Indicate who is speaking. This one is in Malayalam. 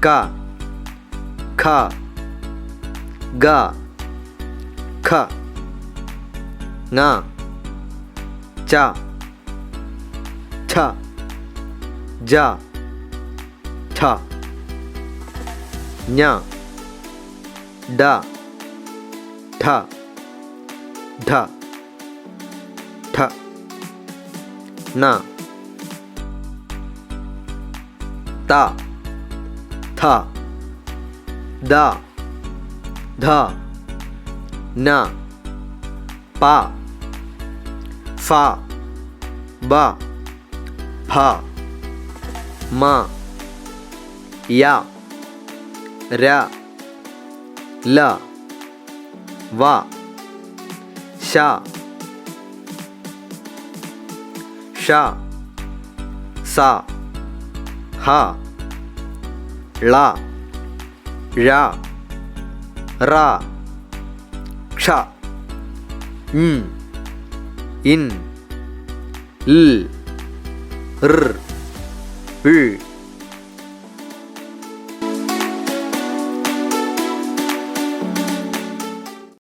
Speaker 1: ക ഖ ഗ ഖ ങ ച ഛ ജ ഠ ഞ ഡ ഠ ഢ ഠ ന ത ഥ ദ ധ ന പ ഫ ബ ഭ മ യ ര ല വ ശ ഷ സ ഹ ള ഴ റ ക്ഷ ഇൻ ൽ ർ ൾ